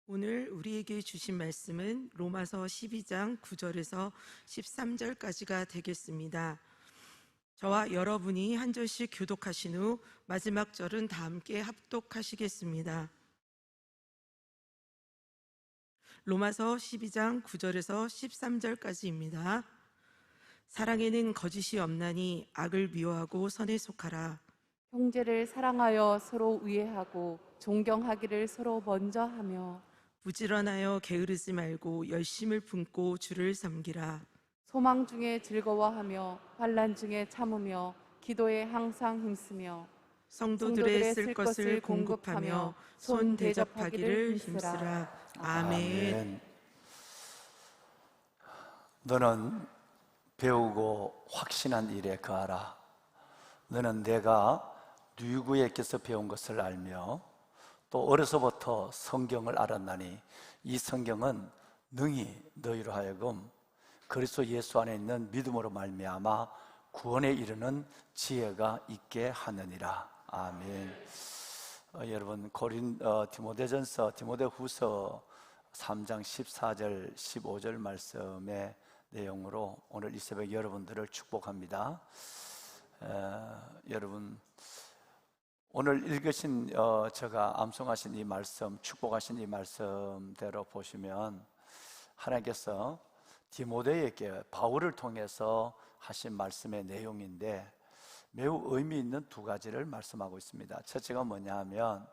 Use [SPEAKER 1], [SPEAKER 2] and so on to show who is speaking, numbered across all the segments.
[SPEAKER 1] 오늘 우리에게 주신 말씀은 로마서 12장 9절에서 13절까지가 되겠습니다. 저와 여러분이 한 절씩 교독하신 후 마지막 절은 다 함께 합독하시겠습니다. 로마서 12장 9절에서 13절까지입니다. 사랑에는 거짓이 없나니 악을 미워하고 선에 속하라.
[SPEAKER 2] 형제를 사랑하여 서로 위해하고 존경하기를 서로 먼저 하며
[SPEAKER 1] 부지런하여 게으르지 말고 열심을 품고 주를 섬기라.
[SPEAKER 2] 소망 중에 즐거워하며 환난 중에 참으며 기도에 항상 힘쓰며
[SPEAKER 1] 성도들의 쓸 것을 공급하며 손 대접하기를 힘쓰라. 아멘.
[SPEAKER 3] 너는 배우고 확신한 일에 거하라. 너는 내가 누구에게서 배운 것을 알며 또 어려서부터 성경을 알았나니 이 성경은 능히 너희로 하여금 그리스도 예수 안에 있는 믿음으로 말미암아 구원에 이르는 지혜가 있게 하느니라. 아멘. 여러분 디모데후서 3장 14절 15절 말씀의 내용으로 오늘 이 새벽 여러분들을 축복합니다. 여러분 오늘 읽으신 제가 암송하신 이 말씀, 축복하신 이 말씀대로 보시면 하나님께서 디모데에게 바울을 통해서 하신 말씀의 내용인데 매우 의미 있는 두 가지를 말씀하고 있습니다. 첫째가 뭐냐 하면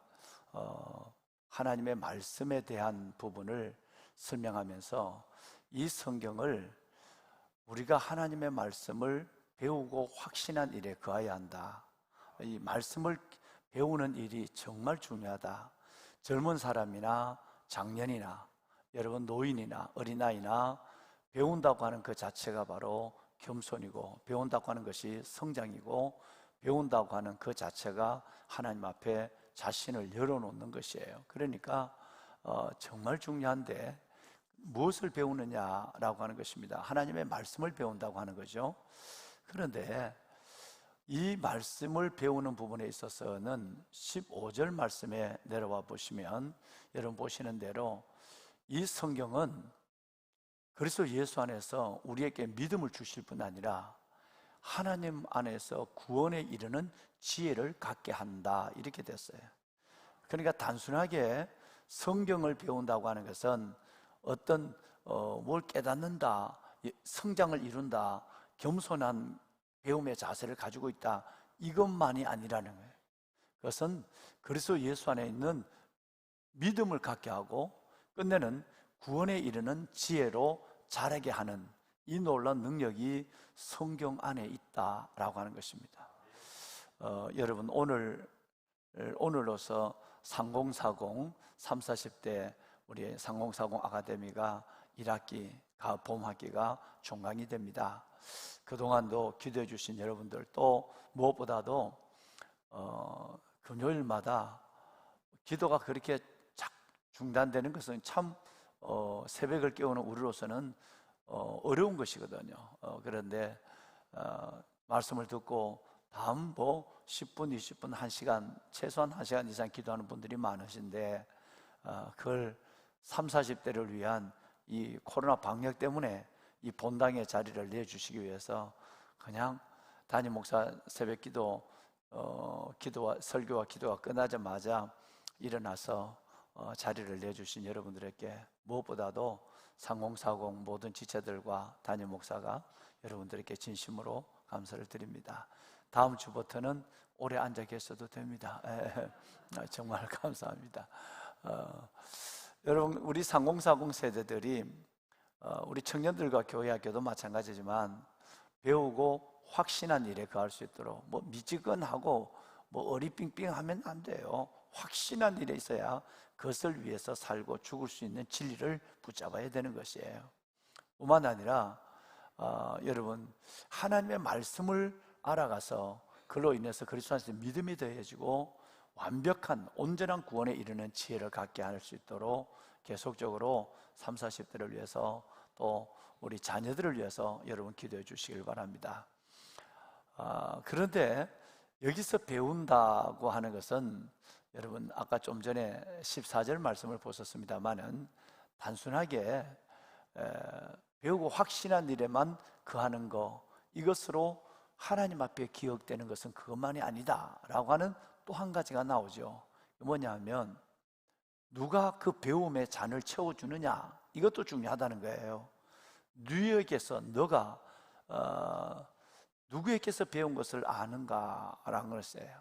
[SPEAKER 3] 하나님의 말씀에 대한 부분을 설명하면서 이 성경을 우리가 하나님의 말씀을 배우고 확신한 일에 거해야 한다. 이 말씀을 배우는 일이 정말 중요하다. 젊은 사람이나 장년이나 여러분 노인이나 어린아이나 배운다고 하는 그 자체가 바로 겸손이고 배운다고 하는 것이 성장이고 배운다고 하는 그 자체가 하나님 앞에 자신을 열어놓는 것이에요. 그러니까 정말 중요한데 무엇을 배우느냐라고 하는 것입니다. 하나님의 말씀을 배운다고 하는 거죠. 그런데 이 말씀을 배우는 부분에 있어서는 15절 말씀에 내려와 보시면 여러분 보시는 대로 이 성경은 그리스도 예수 안에서 우리에게 믿음을 주실 뿐 아니라 하나님 안에서 구원에 이르는 지혜를 갖게 한다 이렇게 됐어요. 그러니까 단순하게 성경을 배운다고 하는 것은 어떤 뭘 깨닫는다, 성장을 이룬다, 겸손한 배움의 자세를 가지고 있다 이것만이 아니라는 거예요. 그것은 그리스도 예수 안에 있는 믿음을 갖게 하고 끝내는 구원에 이르는 지혜로 자라게 하는 이 놀라운 능력이 성경 안에 있다라고 하는 것입니다. 여러분 오늘로서 3040, 30, 40대 우리 3040 아카데미가 1학기 봄학기가 종강이 됩니다. 그동안도 기도해 주신 여러분들 또 무엇보다도 금요일마다 기도가 그렇게 중단되는 것은 참 새벽을 깨우는 우리로서는 어려운 것이거든요. 그런데 말씀을 듣고 다음 10분, 20분, 1시간 최소한 1시간 이상 기도하는 분들이 많으신데 그걸 30, 40대를 위한 이 코로나 방역 때문에 이 본당의 자리를 내주시기 위해서 그냥 담임 목사 새벽 기도와 설교와 기도가 끝나자마자 일어나서 자리를 내주신 여러분들에게 무엇보다도 3040 모든 지체들과 담임 목사가 여러분들에게 진심으로 감사를 드립니다. 다음 주부터는 오래 앉아 계셔도 됩니다. 정말 감사합니다. 여러분 우리 3040 세대들이 우리 청년들과 교회학교도 마찬가지지만 배우고 확신한 일에 거할 수 있도록 미지근하고 어리빙빙하면 안 돼요. 확신한 일에 있어야 그것을 위해서 살고 죽을 수 있는 진리를 붙잡아야 되는 것이에요. 뿐만 아니라 여러분 하나님의 말씀을 알아가서 그로 인해서 그리스도 안에서 믿음이 더해지고 완벽한 온전한 구원에 이르는 지혜를 갖게 할 수 있도록 계속적으로 30, 40대를 위해서 또 우리 자녀들을 위해서 여러분 기도해 주시길 바랍니다. 그런데 여기서 배운다고 하는 것은 여러분 아까 좀 전에 14절 말씀을 보셨습니다만은 단순하게 배우고 확신한 일에만 거하는 거, 이것으로 하나님 앞에 기억되는 것은 그것만이 아니다 라고 하는 또 한 가지가 나오죠. 뭐냐면 누가 그 배움의 잔을 채워주느냐, 이것도 중요하다는 거예요. 누구에게서 너가 누구에게서 배운 것을 아는가라는 것이에요.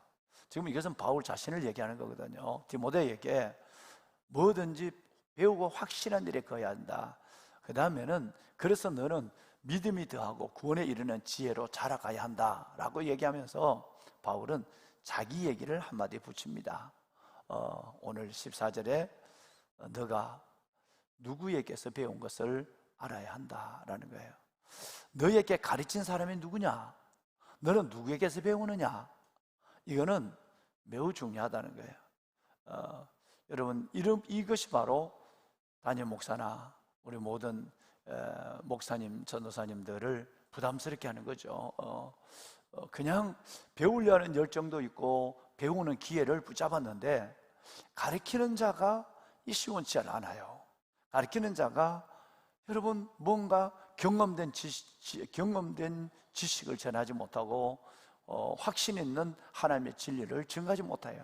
[SPEAKER 3] 지금 이것은 바울 자신을 얘기하는 거거든요. 디모데에게 뭐든지 배우고 확실한 일에 거해야 한다. 그 다음에는 그래서 너는 믿음이 더하고 구원에 이르는 지혜로 자라가야 한다라고 얘기하면서 바울은 자기 얘기를 한마디 붙입니다. 오늘 14절에 너가 누구에게서 배운 것을 알아야 한다라는 거예요. 너에게 가르친 사람이 누구냐? 너는 누구에게서 배우느냐? 이거는 매우 중요하다는 거예요. 여러분, 이것이 바로 담임 목사나 우리 모든 목사님, 전도사님들을 부담스럽게 하는 거죠. 그냥 배우려는 열정도 있고 배우는 기회를 붙잡았는데 가르치는 자가 시원치 않아요. 가르치는 자가 여러분 뭔가 경험된 지식을 전하지 못하고 확신 있는 하나님의 진리를 증가하지 못해요.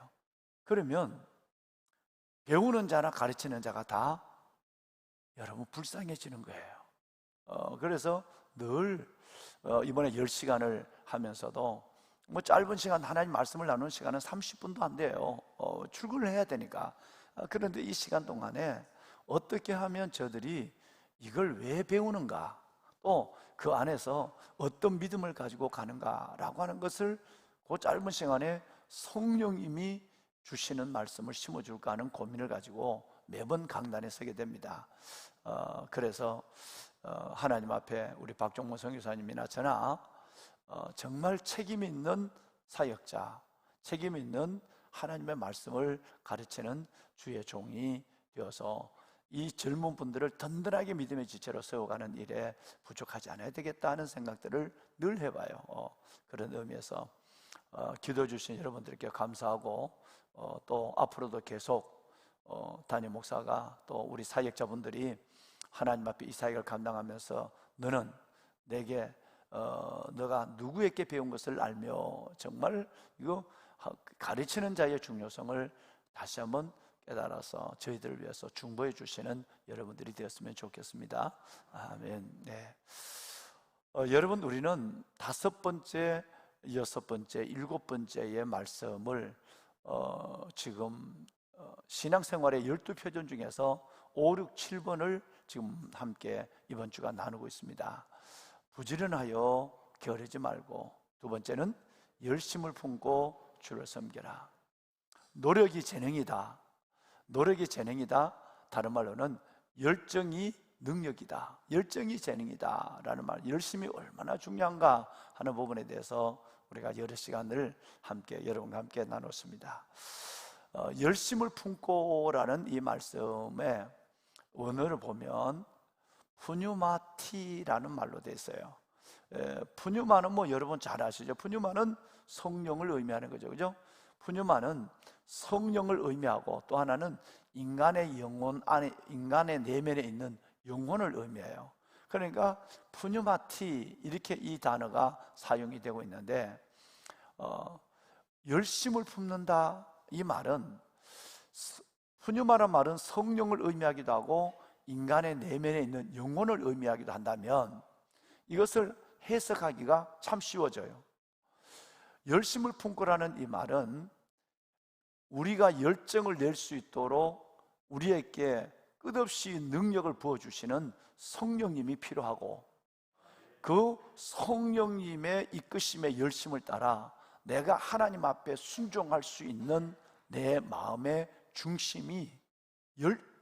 [SPEAKER 3] 그러면 배우는 자나 가르치는 자가 다 여러분 불쌍해지는 거예요. 그래서 늘 이번에 10시간을 하면서도 뭐 짧은 시간 하나님 말씀을 나누는 시간은 30분도 안 돼요. 출근을 해야 되니까. 그런데 이 시간 동안에 어떻게 하면 저들이 이걸 왜 배우는가, 또 그 안에서 어떤 믿음을 가지고 가는가라고 하는 것을 그 짧은 시간에 성령님이 주시는 말씀을 심어줄까 하는 고민을 가지고 매번 강단에 서게 됩니다. 그래서 하나님 앞에 우리 박종모 선교사님이나 저나 정말 책임 있는 사역자, 책임 있는 하나님의 말씀을 가르치는 주의 종이 되어서 이 젊은 분들을 든든하게 믿음의 지체로 세워가는 일에 부족하지 않아야 되겠다 하는 생각들을 늘 해봐요. 그런 의미에서 기도해 주신 여러분들께 감사하고 또 앞으로도 계속 담임 목사가 또 우리 사역자분들이 하나님 앞에 이 사역을 감당하면서 너는 내게 너가 누구에게 배운 것을 알며, 정말 이거 가르치는 자의 중요성을 다시 한번 깨달아서 저희들을 위해서 중보해 주시는 여러분들이 되었으면 좋겠습니다. 아멘. 네. 여러분, 우리는 5번째, 6번째, 7번째의 말씀을 지금 신앙생활의 12표준 중에서 5, 6, 7번을 지금 함께 이번 주가 나누고 있습니다. 부지런하여 게으르지 말고, 두 번째는 열심을 품고 주를 섬겨라. 노력이 재능이다. 노력이 재능이다. 다른 말로는 열정이 능력이다. 열정이 재능이다 라는 말, 열심이 얼마나 중요한가 하는 부분에 대해서 우리가 여러 시간을 함께 여러분과 함께 나눴습니다. 열심을 품고라는 이 말씀의 원어를 보면 푸뉴마티라는 말로 되어 있어요. 푸뉴마는 뭐 여러분 잘 아시죠? 푸뉴마는 성령을 의미하는 거죠, 그죠? 푸뉴마는 성령을 의미하고 또 하나는 인간의 영혼 안에, 인간의 내면에 있는 영혼을 의미해요. 그러니까 푸뉴마티, 이렇게 이 단어가 사용이 되고 있는데 열심을 품는다, 이 말은, 푸뉴마란 말은 성령을 의미하기도 하고 인간의 내면에 있는 영혼을 의미하기도 한다면 이것을 해석하기가 참 쉬워져요. 열심을 품고라는 이 말은 우리가 열정을 낼 수 있도록 우리에게 끝없이 능력을 부어주시는 성령님이 필요하고, 그 성령님의 이끄심의 열심을 따라 내가 하나님 앞에 순종할 수 있는 내 마음의 중심이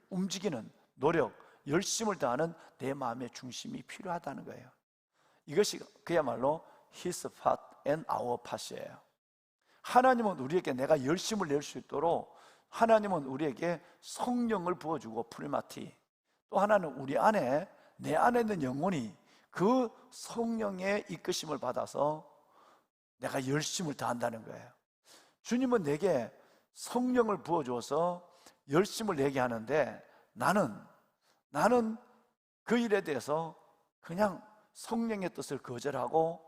[SPEAKER 3] 움직이는 노력, 열심을 다하는 내 마음의 중심이 필요하다는 거예요. 이것이 그야말로 His part and our part이에요. 하나님은 우리에게 내가 열심을 낼 수 있도록 하나님은 우리에게 성령을 부어주고 푸리마티, 또 하나는 우리 안에, 내 안에 있는 영혼이 그 성령의 이끄심을 받아서 내가 열심을 다한다는 거예요. 주님은 내게 성령을 부어주어서 열심을 내게 하는데 나는 그 일에 대해서 그냥 성령의 뜻을 거절하고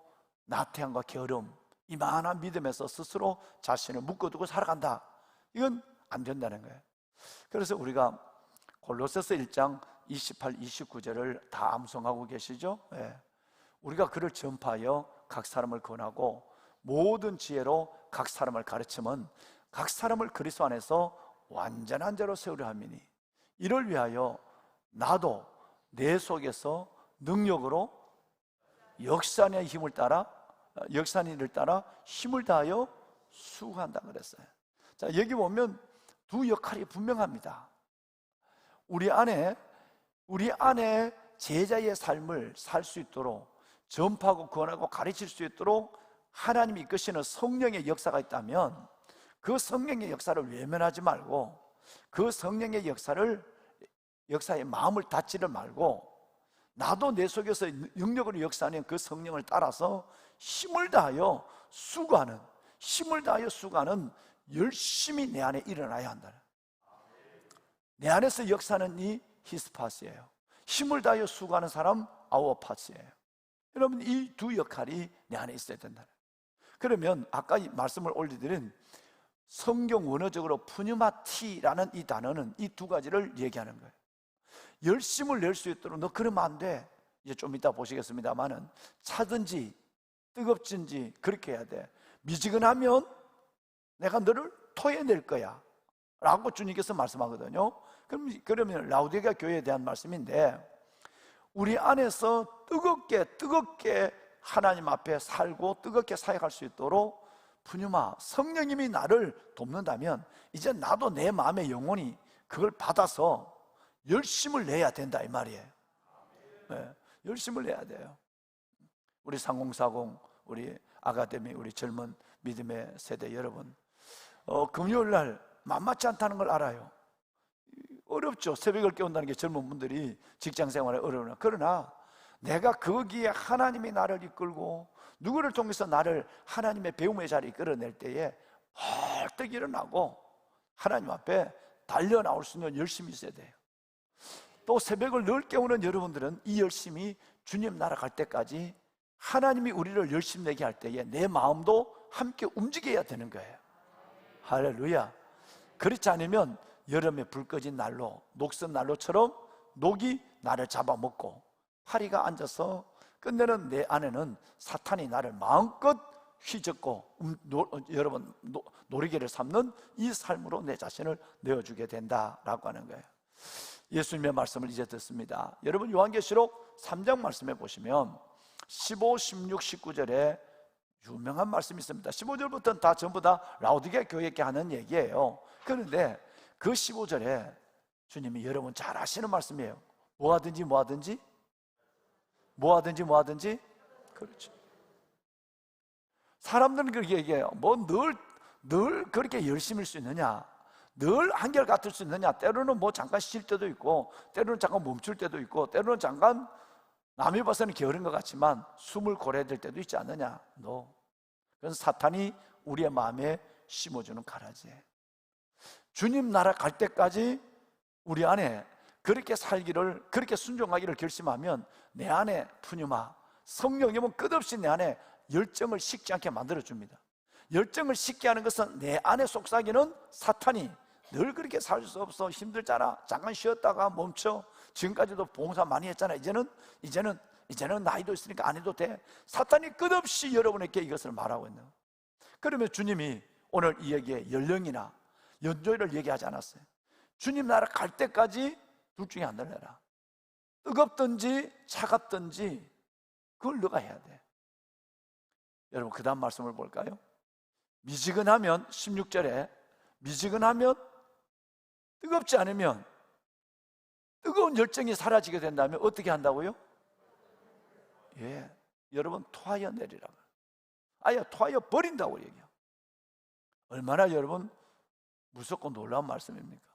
[SPEAKER 3] 나태함과 게으름, 이만한 믿음에서 스스로 자신을 묶어두고 살아간다. 이건 안 된다는 거예요. 그래서 우리가 골로새서 1장 28, 29절을 다 암송하고 계시죠? 예. 우리가 그를 전파하여 각 사람을 권하고 모든 지혜로 각 사람을 가르치면 각 사람을 그리스도 안에서 완전한 자로 세우려 함이니 이를 위하여 나도 내 속에서 능력으로 역사의 힘을 따라 역사의 일을 따라 힘을 다하여 수고한다 그랬어요. 자, 여기 보면 두 역할이 분명합니다. 우리 안에 제자의 삶을 살 수 있도록 전파하고 권하고 가르칠 수 있도록 하나님이 이끄시는 성령의 역사가 있다면 그 성령의 역사를 외면하지 말고 그 성령의 역사에 마음을 닫지를 말고 나도 내 속에서 능력으로 역사하는 그 성령을 따라서 힘을 다하여 수고하는 열심히 내 안에 일어나야 한다. 내 안에서 역사하는 이 히스파스예요. 힘을 다하여 수고하는 사람 아우어파스예요. 여러분, 이 두 역할이 내 안에 있어야 된다. 그러면 아까 이 말씀을 올려드린 성경 원어적으로 푸뉴마티라는 이 단어는 이 두 가지를 얘기하는 거예요. 열심을 낼 수 있도록 너 그러면 안 돼. 이제 좀 이따 보시겠습니다만은 차든지 뜨겁든지 그렇게 해야 돼. 미지근하면 내가 너를 토해낼 거야 라고 주님께서 말씀하거든요. 그러면 라우디게아 교회에 대한 말씀인데 우리 안에서 뜨겁게 하나님 앞에 살고 뜨겁게 사역할 수 있도록 푸뉴마, 성령님이 나를 돕는다면 이제 나도 내 마음의 영혼이 그걸 받아서 열심을 내야 된다 이 말이에요. 네, 열심을 내야 돼요. 우리 3040, 우리 아카데미, 우리 젊은 믿음의 세대 여러분, 금요일날 만만치 않다는 걸 알아요. 어렵죠. 새벽을 깨운다는 게 젊은 분들이 직장생활에 어려우나. 그러나 내가 거기에 하나님이 나를 이끌고 누구를 통해서 나를 하나님의 배움의 자리에 끌어낼 때에 벌떡 일어나고 하나님 앞에 달려 나올 수 있는 열심이 있어야 돼요. 또 새벽을 늘 깨우는 여러분들은 이 열심이 주님 나라 갈 때까지 하나님이 우리를 열심 내게 할 때에 내 마음도 함께 움직여야 되는 거예요. 할렐루야. 그렇지 않으면 여름에 불 꺼진 난로, 녹슨 난로처럼 녹이 나를 잡아먹고 파리가 앉아서 끝내는 내 안에는 사탄이 나를 마음껏 휘젓고 여러분 노리개를 삼는 이 삶으로 내 자신을 내어주게 된다라고 하는 거예요. 예수님의 말씀을 이제 듣습니다. 여러분 요한계시록 3장 말씀에 보시면 15, 16, 19절에 유명한 말씀이 있습니다. 15절부터는 다 전부 다 라우디게아 교회에게 하는 얘기예요. 그런데 그 15절에 주님이 여러분 잘 아시는 말씀이에요. 뭐하든지 그렇죠. 사람들은 그렇게 얘기해요. 뭐 늘 그렇게 열심일 수 있느냐, 늘 한결같을 수 있느냐. 때로는 뭐 잠깐 쉴 때도 있고 때로는 잠깐 멈출 때도 있고 때로는 잠깐 남이 봐서는 게으른 것 같지만 숨을 고려야 될 때도 있지 않느냐. 그건 사탄이 우리의 마음에 심어주는 가라지예요. 주님 나라 갈 때까지 우리 안에 그렇게 살기를, 그렇게 순종하기를 결심하면 내 안에 푸뉴마, 성령님은 끝없이 내 안에 열정을 식지 않게 만들어줍니다. 열정을 식게 하는 것은 내 안에 속삭이는 사탄이 늘 그렇게 살 수 없어, 힘들잖아, 잠깐 쉬었다가 멈춰, 지금까지도 봉사 많이 했잖아, 이제는 나이도 있으니까 안 해도 돼. 사탄이 끝없이 여러분에게 이것을 말하고 있는 거예요. 그러면 주님이 오늘 이 얘기에 연령이나 연조를 얘기하지 않았어요. 주님 나라 갈 때까지 둘 중에 하나를 해라. 뜨겁든지 차갑든지 그걸 너가 해야 돼. 여러분 그 다음 말씀을 볼까요? 미지근하면 16절에 미지근하면 뜨겁지 않으면 뜨거운 열정이 사라지게 된다면 어떻게 한다고요? 예, 여러분 토하여 내리라고. 아예 토하여 버린다고 얘기해요. 얼마나 여러분 무섭고 놀라운 말씀입니까?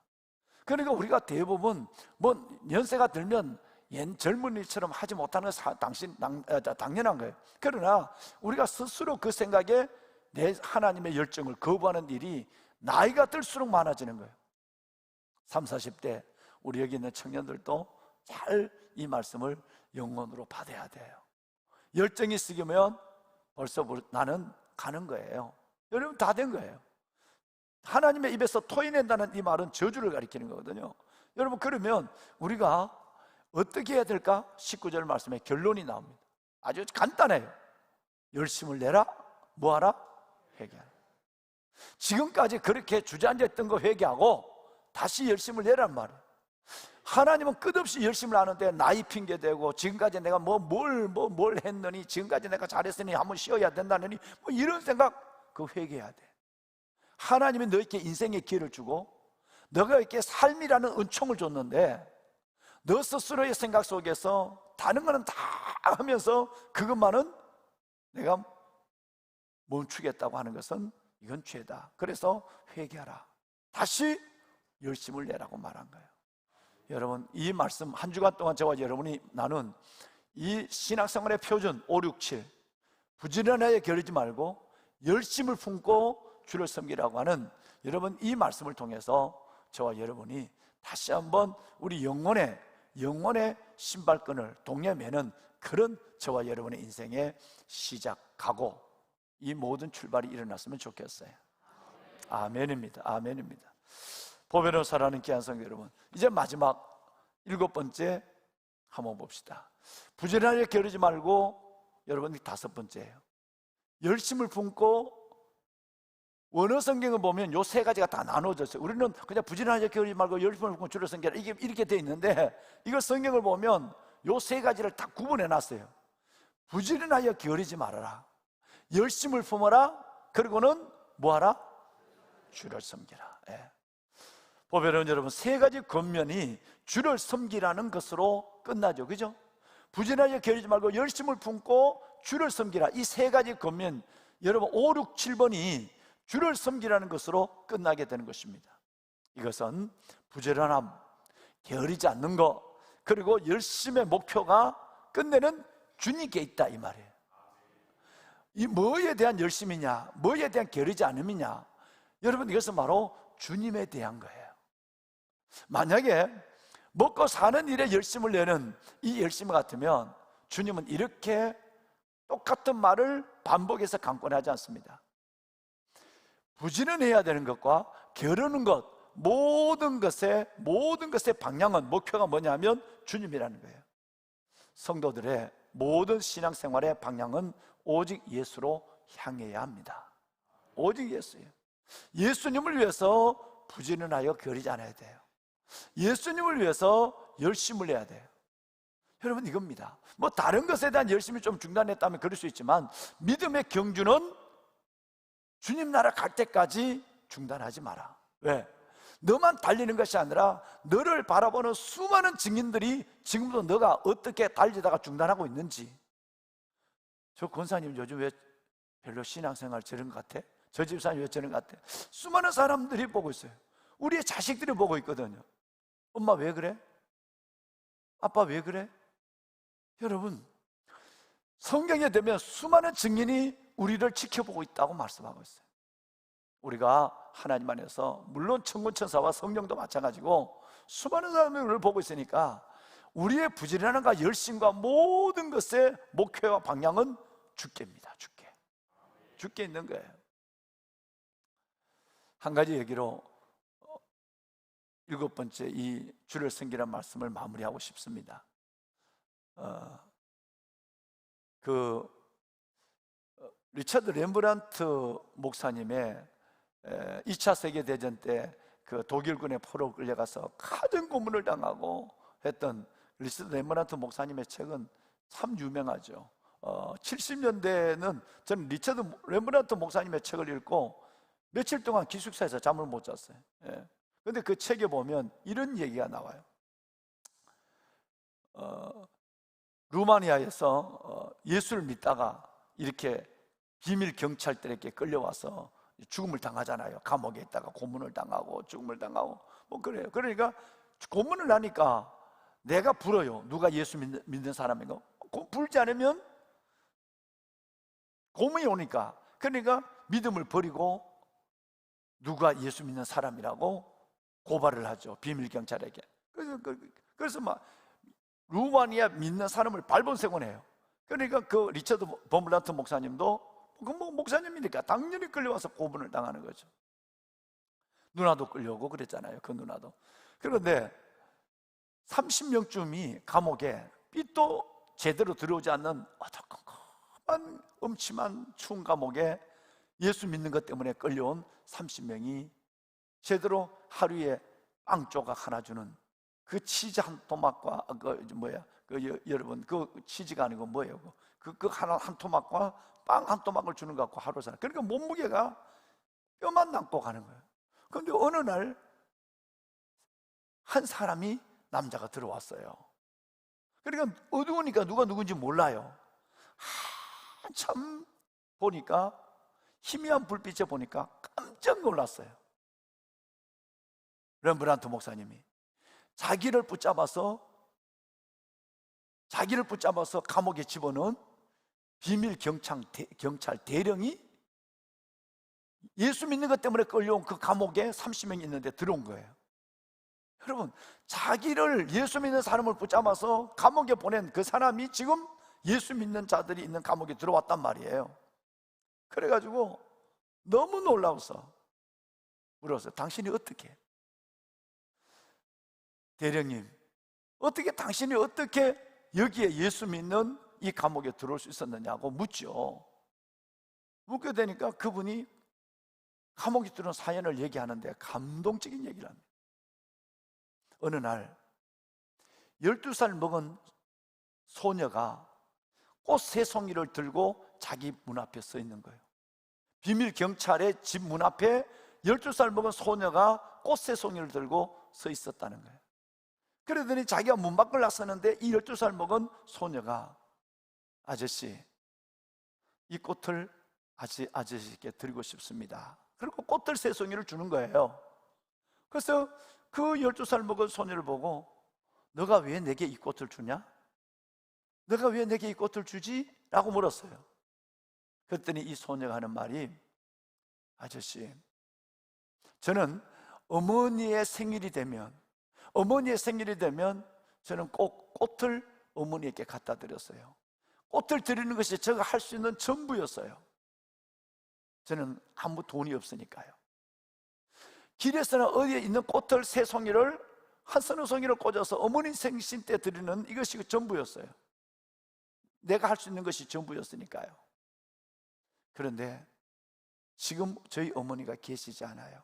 [SPEAKER 3] 그러니까 우리가 대부분 뭐 연세가 들면 옛 젊은이처럼 하지 못하는 당연한 거예요. 그러나 우리가 스스로 그 생각에 내 하나님의 열정을 거부하는 일이 나이가 들수록 많아지는 거예요. 30, 40대 우리 여기 있는 청년들도 잘 이 말씀을 영혼으로 받아야 돼요. 열정이 식으면 벌써 나는 가는 거예요. 여러분 다 된 거예요. 하나님의 입에서 토해낸다는 이 말은 저주를 가리키는 거거든요. 여러분 그러면 우리가 어떻게 해야 될까? 19절 말씀에 결론이 나옵니다. 아주 간단해요. 열심을 내라, 뭐하라? 회개하라. 지금까지 그렇게 주저앉았던 거 회개하고 다시 열심을 내란 말이에요. 하나님은 끝없이 열심을 하는데 나이 핑계대고 지금까지 내가 뭘 했느니, 지금까지 내가 잘했으니 한번 쉬어야 된다느니 뭐 이런 생각, 그거 회개해야 돼. 하나님이 너에게 인생의 기회를 주고 너가 이렇게 삶이라는 은총을 줬는데 너 스스로의 생각 속에서 다른 거는 다 하면서 그것만은 내가 멈추겠다고 하는 것은 이건 죄다. 그래서 회개하라. 다시 열심을 내라고 말한 거예요. 여러분 이 말씀 한 주간 동안 저와 여러분이 나눈 이 신앙생활의 표준 5, 6, 7 부지런하게 겨루지 말고 열심을 품고 주를 섬기라고 하는 여러분 이 말씀을 통해서 저와 여러분이 다시 한번 우리 영혼의 신발끈을 동여매는 그런 저와 여러분의 인생의 시작하고 이 모든 출발이 일어났으면 좋겠어요. 아멘입니다. 아멘입니다. 보배로 살아가는 귀한 성도 여러분, 이제 마지막 7번째 한번 봅시다. 부지런하게 게으르지 말고, 여러분 5번째예요. 열심을 품고. 원어 성경을 보면 요 3가지가 다 나눠졌어요. 우리는 그냥 부지런하게 게으르지 말고 열심을 품고 주를 섬기라 이렇게 돼 있는데, 이거 성경을 보면 요 3가지를 다 구분해 놨어요. 부지런하게 게으르지 말아라, 열심을 품어라, 그리고는 뭐하라? 주를 섬기라. 예. 보배로운 여러분, 3가지 겉면이 주를 섬기라는 것으로 끝나죠. 그죠? 부지런하게 게으르지 말고 열심을 품고 주를 섬기라. 이 3가지 겉면, 여러분 5, 6, 7번이 주를 섬기라는 것으로 끝나게 되는 것입니다. 이것은 부지런함, 게으르지 않는 것, 그리고 열심의 목표가 끝내는 주님께 있다 이 말이에요. 이 뭐에 대한 열심이냐, 뭐에 대한 게으르지 않음이냐, 여러분 이것은 바로 주님에 대한 거예요. 만약에 먹고 사는 일에 열심을 내는 이 열심 같으면 주님은 이렇게 똑같은 말을 반복해서 강권하지 않습니다. 부지런해야 되는 것과 게으르는 것, 모든 것의 방향은, 목표가 뭐냐면 주님이라는 거예요. 성도들의 모든 신앙생활의 방향은 오직 예수로 향해야 합니다. 오직 예수예요. 예수님을 위해서 부지런하여 게으르지 않아야 돼요. 예수님을 위해서 열심을 내야 돼요. 여러분 이겁니다. 뭐 다른 것에 대한 열심이 좀 중단했다면 그럴 수 있지만, 믿음의 경주는 주님 나라 갈 때까지 중단하지 마라. 왜? 너만 달리는 것이 아니라 너를 바라보는 수많은 증인들이 지금도 너가 어떻게 달리다가 중단하고 있는지. 저 권사님 요즘 왜 별로 신앙생활 저런 것 같아? 저 집사님 왜 저런 것 같아? 수많은 사람들이 보고 있어요. 우리의 자식들이 보고 있거든요. 엄마 왜 그래? 아빠 왜 그래? 여러분, 성경에 되면 수많은 증인이 우리를 지켜보고 있다고 말씀하고 있어요. 우리가 하나님 안에서, 물론 천군천사와 성령도 마찬가지고 수많은 사람들이 우리를 보고 있으니까 우리의 부지런함과 열심과 모든 것의 목표와 방향은 주께입니다. 주께 있는 거예요. 한 가지 얘기로 7번째 이 주를 섬기라는 말씀을 마무리하고 싶습니다. 리처드 렘브란트 목사님의 2차 세계대전 때 그 독일군의 포로 끌려가서 가진 고문을 당하고 했던 리처드 렘브란트 목사님의 책은 참 유명하죠. 70년대에는 저는 리처드 렘브란트 목사님의 책을 읽고 며칠 동안 기숙사에서 잠을 못 잤어요. 그런데 그 책에 보면 이런 얘기가 나와요. 루마니아에서 예수를 믿다가 이렇게 비밀 경찰들에게 끌려와서 죽음을 당하잖아요. 감옥에 있다가 고문을 당하고 죽음을 당하고 뭐 그래요. 그러니까 고문을 하니까 내가 불어요. 누가 예수 믿는 사람인가? 불지 않으면 고문이 오니까, 그러니까 믿음을 버리고 누가 예수 믿는 사람이라고 고발을 하죠. 비밀 경찰에게. 그래서 막 루마니아 믿는 사람을 발본색원해요. 그러니까 그 리처드 범블란트 목사님도 목사님이니까 당연히 끌려와서 고문을 당하는 거죠. 누나도 끌려오고 그랬잖아요. 그 누나도. 그런데 30명쯤이 감옥에 빛도 제대로 들어오지 않는 어두컴컴한 음침한 추운 감옥에 예수 믿는 것 때문에 끌려온 30명이 제대로 하루에 빵 조각 하나 주는 그 치즈 한 토막과 여러분 그 치즈가 아니고 뭐예요? 그 하나 한 토막과 빵 한 토막을 주는 것 같고 하루 살아. 그러니까 몸무게가 뼈만 남고 가는 거예요. 그런데 어느 날 한 사람이 남자가 들어왔어요. 그러니까 어두우니까 누가 누군지 몰라요. 한참 보니까 희미한 불빛에 보니까 깜짝 놀랐어요. 렘브란트 목사님이 자기를 붙잡아서 감옥에 집어넣은 비밀 경찰 대령이 예수 믿는 것 때문에 끌려온 그 감옥에 30명이 있는데 들어온 거예요. 여러분, 자기를 예수 믿는 사람을 붙잡아서 감옥에 보낸 그 사람이 지금 예수 믿는 자들이 있는 감옥에 들어왔단 말이에요. 그래가지고 너무 놀라워서 물었어요. 당신이 어떻게? 대령님, 당신이 어떻게 여기에 예수 믿는 이 감옥에 들어올 수 있었느냐고 묻죠. 묻게 되니까 그분이 감옥에 들어온 사연을 얘기하는데 감동적인 얘기를 합니다. 어느 날 12살 먹은 소녀가 꽃 3송이를 들고 자기 문 앞에 서 있는 거예요. 비밀 경찰의 집 문 앞에 12살 먹은 소녀가 꽃 3송이를 들고 서 있었다는 거예요. 그러더니 자기가 문 밖을 나서는데 이 12살 먹은 소녀가 아저씨, 이 꽃을 아저씨께 드리고 싶습니다. 그리고 꽃들 3송이를 주는 거예요. 그래서 그 12살 먹은 소녀를 보고 너가 왜 내게 이 꽃을 주냐? 너가 왜 내게 이 꽃을 주지? 라고 물었어요. 그랬더니 이 소녀가 하는 말이 아저씨, 저는 어머니의 생일이 되면 저는 꼭 꽃을 어머니에게 갖다 드렸어요. 꽃을 드리는 것이 제가 할 수 있는 전부였어요. 저는 아무 돈이 없으니까요. 길에서는 어디에 있는 꽃을 3송이를 한 서너 송이를 꽂아서 어머니 생신 때 드리는 이것이 전부였어요. 내가 할 수 있는 것이 전부였으니까요. 그런데 지금 저희 어머니가 계시지 않아요.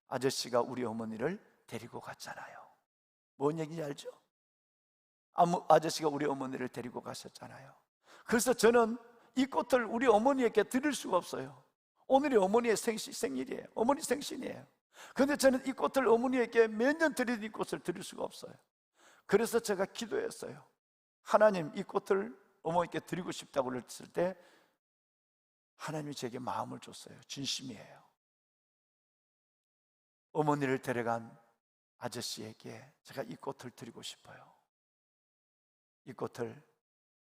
[SPEAKER 3] 아저씨가 우리 어머니를 데리고 갔잖아요. 뭔 얘기인지 알죠? 아저씨가 우리 어머니를 데리고 가셨잖아요. 그래서 저는 이 꽃을 우리 어머니에게 드릴 수가 없어요. 오늘이 어머니의 생일이에요. 어머니 생신이에요. 그런데 저는 이 꽃을 어머니에게 몇 년 드린 이 꽃을 드릴 수가 없어요. 그래서 제가 기도했어요. 하나님, 이 꽃을 어머니께 드리고 싶다고 그랬을 때 하나님이 제게 마음을 줬어요. 진심이에요. 어머니를 데려간 아저씨에게 제가 이 꽃을 드리고 싶어요. 이 꽃을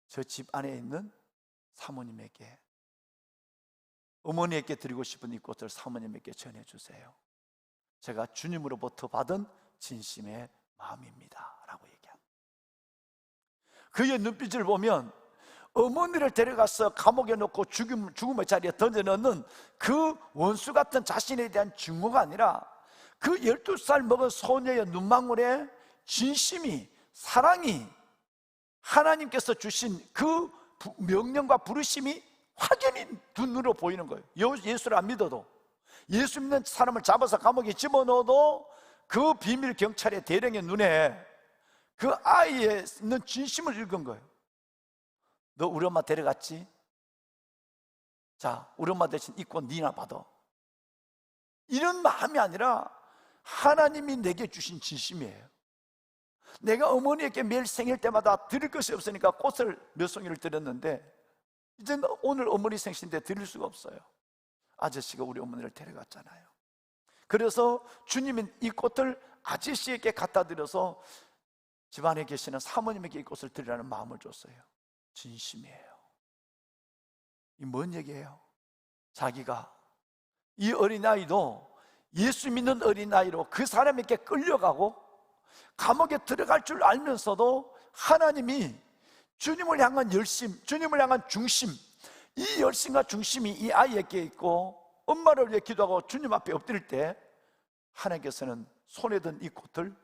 [SPEAKER 3] 저 집 안에 있는 사모님에게, 어머니에게 드리고 싶은 이 꽃을 사모님에게 전해주세요. 제가 주님으로부터 받은 진심의 마음입니다 라고 얘기합니다. 그의 눈빛을 보면 어머니를 데려가서 감옥에 넣고 죽음의 자리에 던져넣는 그 원수 같은 자신에 대한 증오가 아니라 그 12살 먹은 소녀의 눈망울에 진심이, 사랑이, 하나님께서 주신 그 명령과 부르심이 확연히 눈으로 보이는 거예요. 예수를 안 믿어도, 예수 믿는 사람을 잡아서 감옥에 집어넣어도 그 비밀 경찰의 대령의 눈에 그 아이에 있는 진심을 읽은 거예요. 너 우리 엄마 데려갔지? 자, 우리 엄마 대신 이 꽃 니나 받아. 이런 마음이 아니라 하나님이 내게 주신 진심이에요. 내가 어머니에게 매일 생일 때마다 드릴 것이 없으니까 꽃을 몇 송이를 드렸는데 이제 오늘 어머니 생신 때 드릴 수가 없어요. 아저씨가 우리 어머니를 데려갔잖아요. 그래서 주님이 이 꽃을 아저씨에게 갖다 드려서 집안에 계시는 사모님에게 이 꽃을 드리라는 마음을 줬어요. 진심이에요. 이 뭔 얘기예요? 자기가 이 어린아이도 예수 믿는 어린아이로 그 사람에게 끌려가고 감옥에 들어갈 줄 알면서도 하나님이 주님을 향한 열심, 주님을 향한 중심, 이 열심과 중심이 이 아이에게 있고 엄마를 위해 기도하고 주님 앞에 엎드릴 때 하나님께서는 손에 든 이 꽃을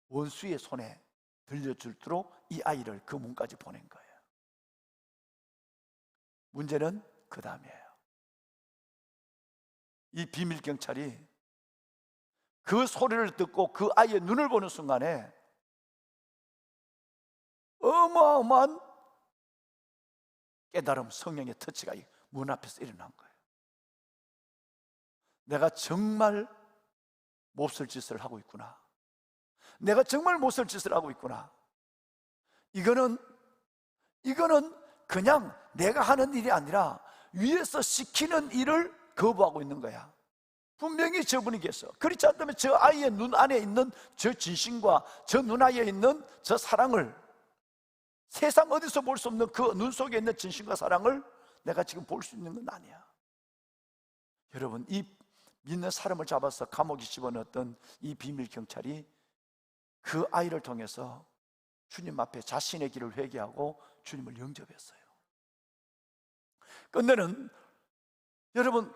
[SPEAKER 3] 원수의 손에 들려주도록 이 아이를 그 문까지 보낸 거예요. 문제는 그 다음이에요. 이 비밀 경찰이 그 소리를 듣고 그 아이의 눈을 보는 순간에 어마어마한 깨달음, 성령의 터치가 문 앞에서 일어난 거예요. 내가 정말 몹쓸 짓을 하고 있구나. 내가 정말 몹쓸 짓을 하고 있구나. 이거는 그냥 내가 하는 일이 아니라 위에서 시키는 일을 거부하고 있는 거야. 분명히 저분이 계셔. 그렇지 않다면 저 아이의 눈 안에 있는 저 진심과 저 눈 안에 있는 저 사랑을, 세상 어디서 볼 수 없는 그 눈 속에 있는 진심과 사랑을 내가 지금 볼 수 있는 건 아니야. 여러분, 이 믿는 사람을 잡아서 감옥에 집어넣었던 이 비밀 경찰이 그 아이를 통해서 주님 앞에 자신의 길을 회개하고 주님을 영접했어요. 끝내는, 여러분,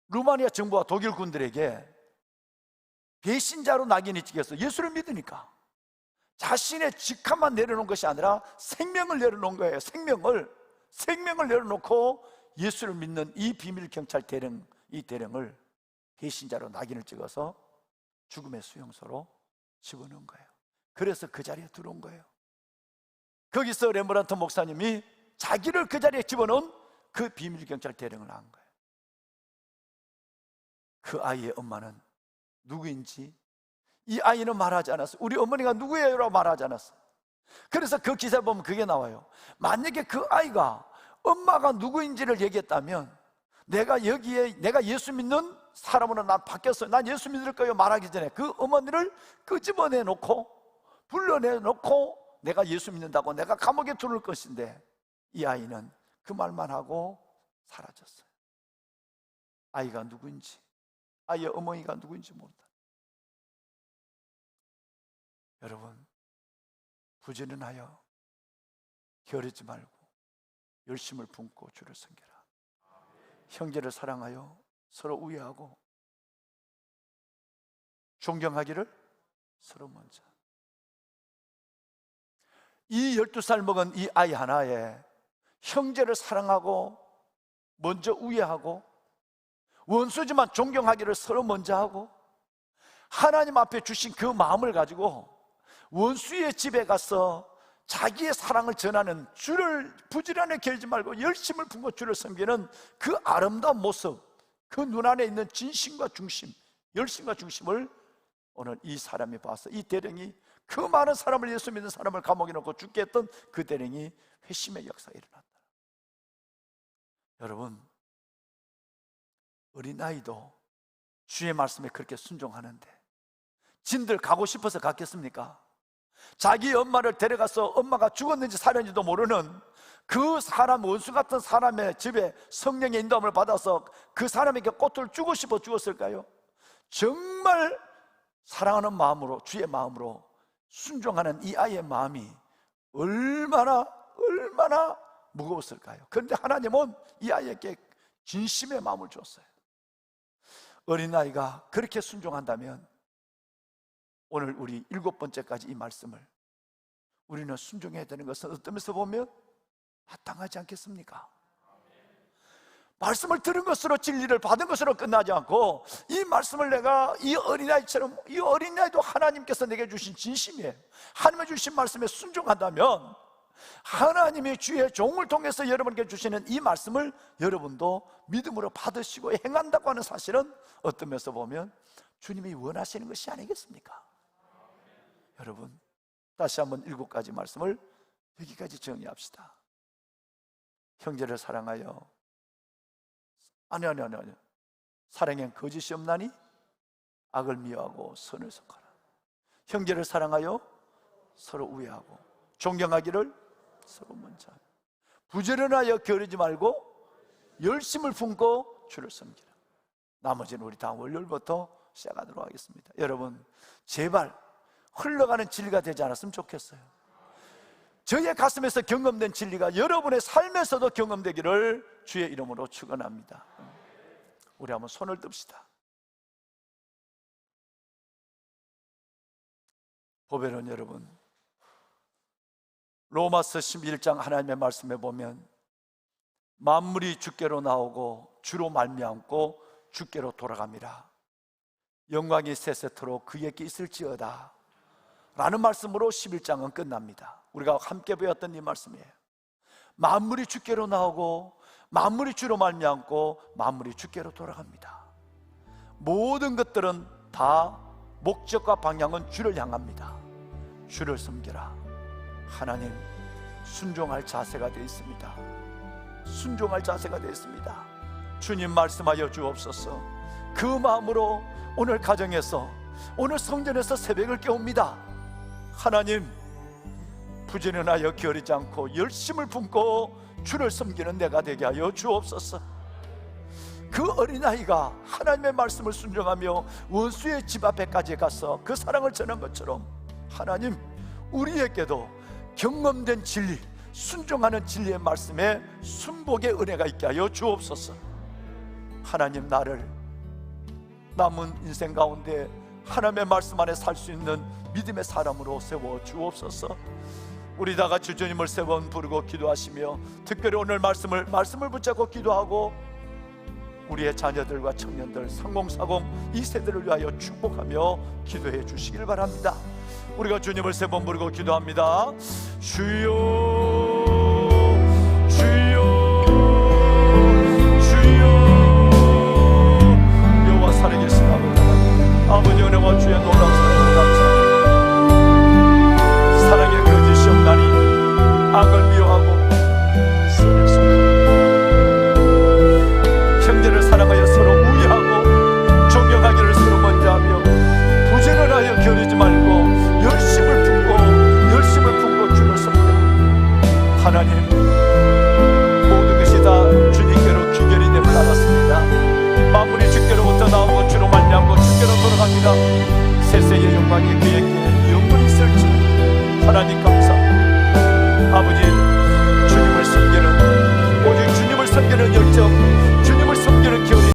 [SPEAKER 3] 루마니아 정부와 독일 군들에게 배신자로 낙인이 찍혀서 예수를 믿으니까 자신의 직함만 내려놓은 것이 아니라 생명을 내려놓은 거예요. 생명을 내려놓고 예수를 믿는 이 비밀 경찰 대령, 이 대령을 배신자로 낙인을 찍어서 죽음의 수용소로 집어넣은 거예요. 그래서 그 자리에 들어온 거예요. 거기서 레므란트 목사님이 자기를 그 자리에 집어넣은 그 비밀 경찰 대령을 한 거예요. 그 아이의 엄마는 누구인지 이 아이는 말하지 않았어요. 우리 어머니가 누구예요? 라고 말하지 않았어요. 그래서 그 기사에 보면 그게 나와요. 만약에 그 아이가 엄마가 누구인지를 얘기했다면 내가 예수 믿는 사람으로 난 바뀌었어요, 난 예수 믿을 거예요 말하기 전에 그 어머니를 끄집어내놓고 불러내놓고 내가 예수 믿는다고 내가 감옥에 들어올 것인데, 이 아이는 그 말만 하고 사라졌어요. 아이가 누구인지, 아이의 어머니가 누구인지 모른다. 여러분, 부지런하여 게으르지 말고 열심을 품고 주를 섬겨라. 형제를 사랑하여 서로 우애하고 존경하기를 서로 먼저. 이 12살 먹은 이 아이 하나에 형제를 사랑하고 먼저 우애하고 원수지만 존경하기를 서로 먼저 하고 하나님 앞에 주신 그 마음을 가지고 원수의 집에 가서 자기의 사랑을 전하는, 주를 부지런히 게을지 말고 열심을 품고 주를 섬기는 그 아름다운 모습, 그 눈 안에 있는 진심과 중심, 열심과 중심을 오늘 이 사람이 봐서 이 대령이 그 많은 사람을, 예수 믿는 사람을 감옥에 넣고 죽게 했던 그 대령이 회심의 역사가 일어났다. 여러분, 어린아이도 주의 말씀에 그렇게 순종하는데 진들 가고 싶어서 갔겠습니까? 자기 엄마를 데려가서 엄마가 죽었는지 살았는지도 모르는 그 사람, 원수 같은 사람의 집에 성령의 인도함을 받아서 그 사람에게 꽃을 주고 싶어 주었을까요? 정말 사랑하는 마음으로, 주의 마음으로 순종하는 이 아이의 마음이 얼마나 무거웠을까요? 그런데 하나님은 이 아이에게 진심의 마음을 줬어요. 어린아이가 그렇게 순종한다면 오늘 우리 7번째까지 이 말씀을 우리는 순종해야 되는 것은 어떤 면에서 보면 마땅하지 않겠습니까? 말씀을 들은 것으로, 진리를 받은 것으로 끝나지 않고 이 말씀을 내가 이 어린아이처럼, 이 어린아이도 하나님께서 내게 주신 진심이에요. 하나님의 주신 말씀에 순종한다면 하나님이 주의 종을 통해서 여러분께 주시는 이 말씀을 여러분도 믿음으로 받으시고 행한다고 하는 사실은 어떤 면에서 보면 주님이 원하시는 것이 아니겠습니까? 여러분, 다시 한번 7가지 말씀을 여기까지 정리합시다. 형제를 사랑하여, 아니 사랑엔 거짓이 없나니 악을 미워하고 선을 선하라. 형제를 사랑하여 서로 우애하고 존경하기를 서로 먼저 하라. 부지런하여 게으르지 말고 열심을 품고 주를 섬기라. 나머지는 우리 다음 월요일부터 시작하도록 하겠습니다. 여러분, 제발 흘러가는 진리가 되지 않았으면 좋겠어요. 저의 가슴에서 경험된 진리가 여러분의 삶에서도 경험되기를 주의 이름으로 축원합니다. 우리 한번 손을 듭시다. 보배로운 여러분, 로마서 11장 하나님의 말씀에 보면 만물이 주께로 나오고 주로 말미암고 주께로 돌아갑니다. 영광이 세세토록 그에게 있을지어다 라는 말씀으로 11장은 끝납니다. 우리가 함께 배웠던 이 말씀이에요. 만물이 주께로 나오고 만물이 주로 말미암고 만물이 주께로 돌아갑니다. 모든 것들은 다 목적과 방향은 주를 향합니다. 주를 섬기라. 하나님, 순종할 자세가 되어 있습니다. 순종할 자세가 되어 있습니다. 주님 말씀하여 주옵소서. 그 마음으로 오늘 가정에서, 오늘 성전에서 새벽을 깨웁니다. 하나님, 부지런하여 게으르지 않고 열심을 품고 주를 섬기는 내가 되게 하여 주옵소서. 그 어린아이가 하나님의 말씀을 순종하며 원수의 집 앞에까지 가서 그 사랑을 전한 것처럼 하나님, 우리에게도 경험된 진리, 순종하는 진리의 말씀에 순복의 은혜가 있게 하여 주옵소서. 하나님, 나를 남은 인생 가운데 하나님의 말씀 안에 살 수 있는 믿음의 사람으로 세워 주옵소서. 우리 다 같이 주님을 세 번 부르고 기도하시며, 특별히 오늘 말씀을 붙잡고 기도하고 우리의 자녀들과 청년들, 3040 이 세대를 위하여 축복하며 기도해 주시길 바랍니다. 우리가 주님을 세 번 부르고 기도합니다. 주여, 주여, 주여. 여호와 살아계신 아버지, 아버지 은혜와 주의 놀라운 사랑을 감사합니다. 사랑의 거짓이 없나니 악을 미워하고 선을 속하고 형제를 사랑하여 서로 우애하고 존경하기를 서로 먼저 하며 부지런하여 게으르지 말고 열심을 품고 주를 섬기라. 하나님, 모든 것이 다 주님께로 귀결이 됨을 알았습니다. 만물이 주께로부터 나오고 주로 말미암고 주께로 돌아갑니다. 세세의 영광이 그에게 영원히 있을지 하나님